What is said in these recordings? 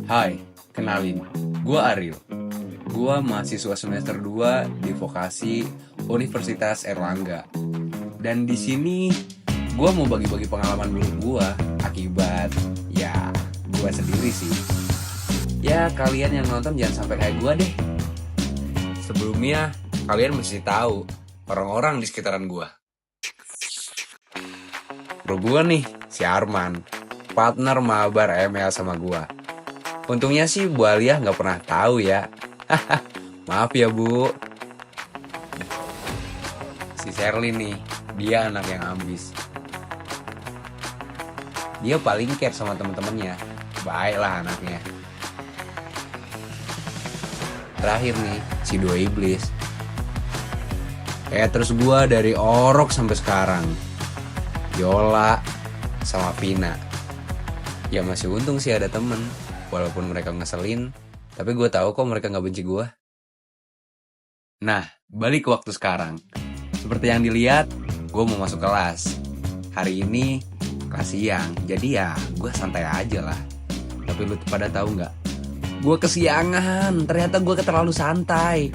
Hai, kenalin, gua Ariel. Gua mahasiswa semester 2 di Vokasi Universitas Erlangga. Dan di sini gua mau bagi-bagi pengalaman buruk gua akibat ya gua sendiri sih. Ya kalian yang nonton jangan sampai kayak gua deh. Sebelumnya kalian mesti tahu orang-orang di sekitaran gua. Bro gua nih, si Arman, partner mabar ML sama gua. Untungnya sih Bu Alia nggak pernah tahu ya. Maaf ya Bu. Si Sherly nih, dia anak yang ambis. Dia paling care sama temen-temennya. Baiklah anaknya. Terakhir nih, si dua iblis. Terus gua dari Orok sampai sekarang. Yola sama Vina. Ya masih untung sih ada temen. Walaupun mereka ngeselin, tapi gue tahu kok mereka nggak benci gue. Nah, balik ke waktu sekarang. Seperti yang dilihat, gue mau masuk kelas. Hari ini kelas siang, jadi ya gue santai aja lah. Tapi lu pada tahu nggak? Gue kesiangan, ternyata gue terlalu santai.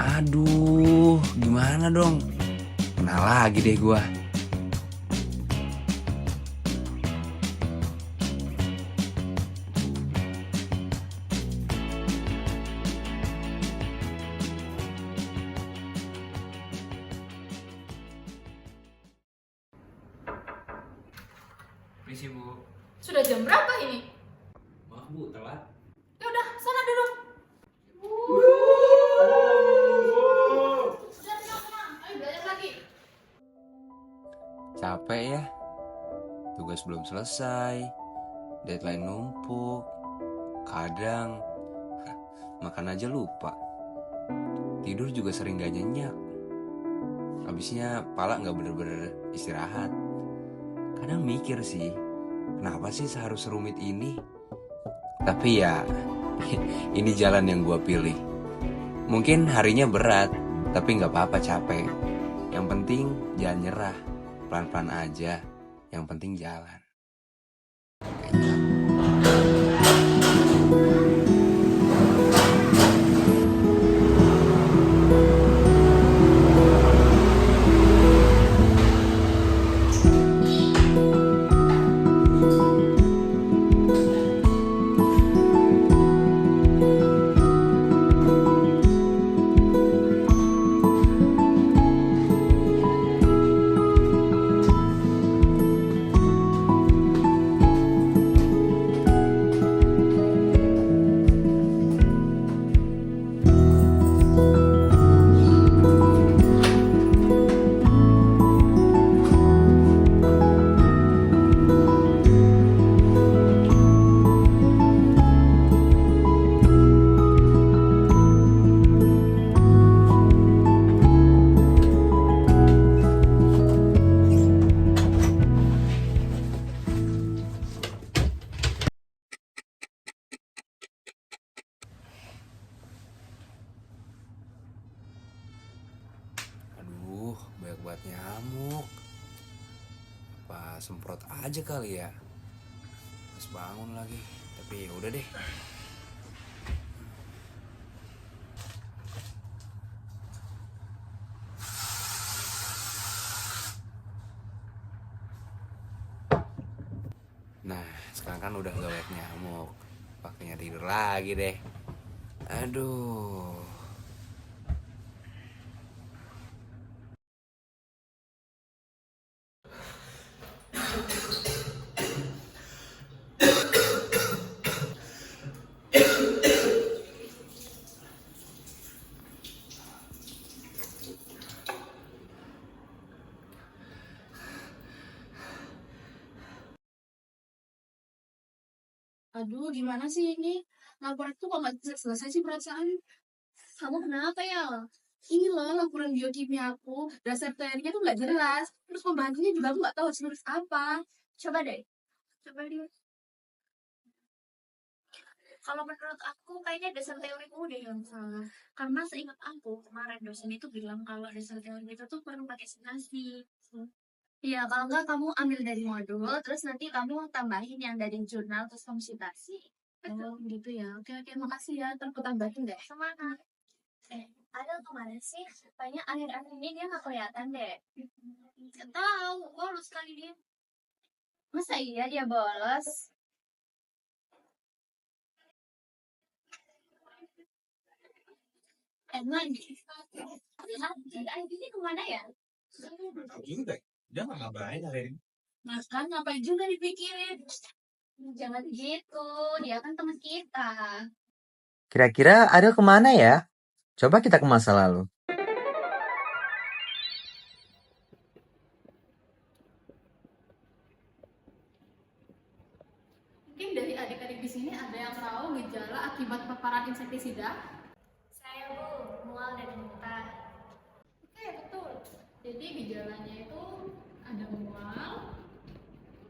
Aduh, gimana dong? Kenal lagi deh gue. Permisi Bu. Sudah jam berapa ini? Maaf Bu, telat. Ya udah, sana duduk. Sudah tenang. Ayo belajar lagi. Capek ya. Tugas belum selesai. Deadline numpuk. Kadang makan aja lupa. Tidur juga sering gak nyenyak. Habisnya pala gak bener-bener istirahat. Kadang mikir sih, kenapa sih seharus serumit ini? Tapi ya, ini jalan yang gue pilih. Mungkin harinya berat, tapi gak apa-apa capek. Yang penting jangan nyerah, pelan-pelan aja. Yang penting jalan. Aduh, banyak banget nyamuk. Apa semprot aja kali ya? Pas bangun lagi. Tapi ya udah deh. Nah, sekarang kan udah gak banyak nyamuk. Waktunya tidur lagi deh. Aduh. Aduh, gimana sih ini? Laporan tuh kok nggak selesai sih perasaan? Kamu kenapa ya? Ini loh laporan biokimia aku. Dasar teorinya tuh nggak jelas. Terus pembahasannya juga aku nggak tahu harus nulis apa. Coba deh. Coba lihat. Kalau menurut aku kayaknya dasar teorimu deh yang salah. Karena seingat aku kemarin dosen itu bilang kalau dasar teori itu tuh perlu pakai simulasi. Iya, kalau enggak kamu ambil dari modul, terus nanti kamu tambahin yang dari jurnal terus kamu citasi. Oh, gitu ya. Oke, oke, makasih ya. Ntar aku tambahin deh. Semangat. Adel kemana sih? Kayaknya akhir-akhir ini dia nggak kelihatan deh. Gak tahu, bolos kali dia. Masa iya dia bolos? Emang Ini kemana ya? Tahu juga. Dia nggak ngabarin hari ini. Mas kan ngapain juga dipikirin? Jangan gitu, dia kan teman kita. Kira-kira Adel kemana ya? Coba kita ke masa lalu. Mungkin dari adik-adik di sini ada yang tahu gejala akibat paparan insektisida? Saya Bu, mual dan muntah. Oke, betul. Jadi gejalanya itu ada mual,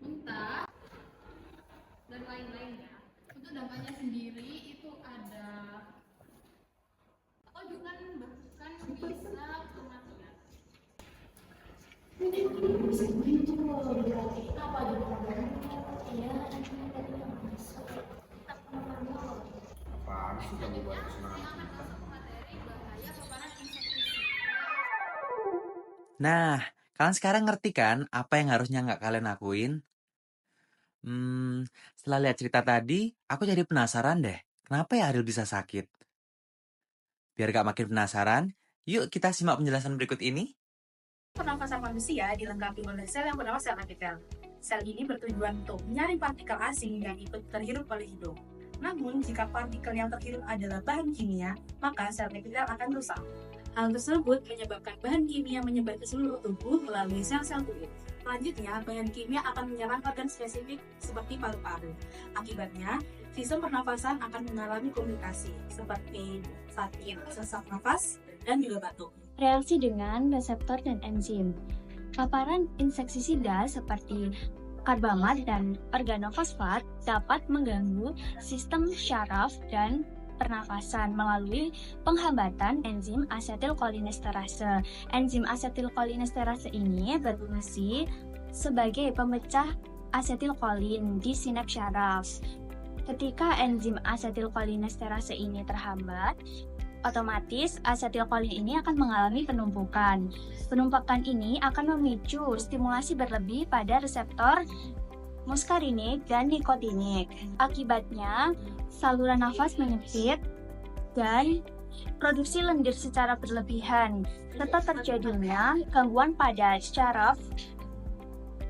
muntah, dan lain-lainnya. Untuk dampaknya sendiri itu ada juga bahkan bisa kematian. Apa Apaan sih kamu buat semangat kita? Nah, kalian sekarang ngerti kan apa yang harusnya nggak kalian lakuin? Setelah lihat cerita tadi, aku jadi penasaran deh. Kenapa ya Adel bisa sakit? Biar gak makin penasaran, yuk kita simak penjelasan berikut ini. Pernafasan manusia dilengkapi oleh sel yang bernama sel epitel. Sel ini bertujuan untuk menyaring partikel asing yang ikut terhirup oleh hidung. Namun, jika partikel yang terhirup adalah bahan kimia, maka sel epitel akan rusak. Hal tersebut menyebabkan bahan kimia menyebar ke seluruh tubuh melalui sel-sel kulit. Selanjutnya, bahan kimia akan menyerang organ spesifik seperti paru-paru. Akibatnya, sistem pernafasan akan mengalami komplikasi seperti sakit, sesak nafas, dan juga batuk. Reaksi dengan reseptor dan enzim. Paparan insektisida seperti karbamat dan organofosfat dapat mengganggu sistem syaraf dan pernafasan melalui penghambatan enzim asetilkolinesterase. Enzim asetilkolinesterase ini berfungsi sebagai pemecah asetilkolin di sinaps syaraf. Ketika enzim asetilkolinesterase ini terhambat, otomatis asetilkolin ini akan mengalami penumpukan. Penumpukan ini akan memicu stimulasi berlebih pada reseptor muskarinik dan nikotinik. Akibatnya, saluran nafas menyempit dan produksi lendir secara berlebihan, serta terjadinya gangguan pada syaraf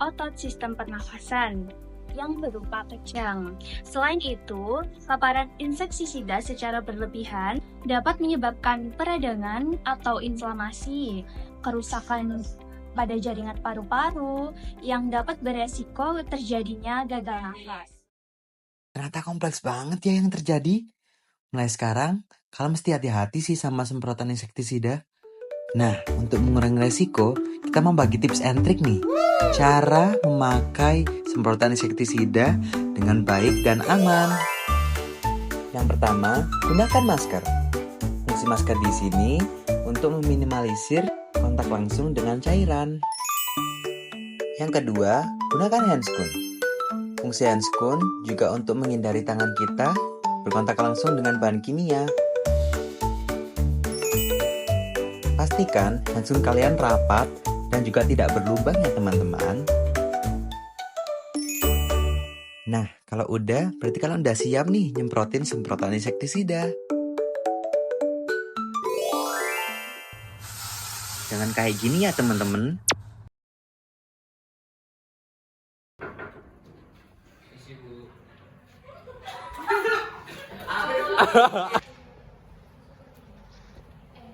otot sistem pernafasan yang berupa kejang. Selain itu, paparan insektisida secara berlebihan dapat menyebabkan peradangan atau inflamasi, kerusakan pada jaringan paru-paru yang dapat beresiko terjadinya gagal nafas. Ternyata kompleks banget ya yang terjadi. Mulai sekarang, kalian mesti hati-hati sih sama semprotan insektisida. Nah, untuk mengurangi resiko, kita membagi tips and trik nih. Cara memakai semprotan insektisida dengan baik dan aman. Yang pertama, gunakan masker. Fungsi masker di sini untuk meminimalisir kontak langsung dengan cairan. Yang kedua, gunakan handscoon. Fungsi handscoon juga untuk menghindari tangan kita berkontak langsung dengan bahan kimia. Pastikan handscoon kalian rapat dan juga tidak berlubang ya teman-teman. Nah, kalau udah, berarti kalian udah siap nih nyemprotin semprotan insektisida. Jangan kayak gini ya teman-teman.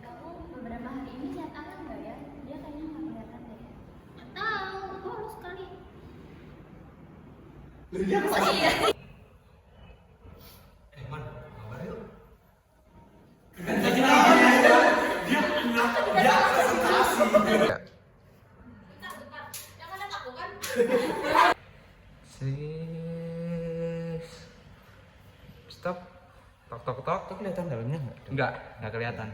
Kamu beberapa hari ini lihat anak nggak ya? Dia kayaknya nggak kelihatan deh. Tahu, boros sekali. Man, kabar yuk. Stop. Tok tok tok. Itu kelihatan dalamnya nggak? Nggak kelihatan.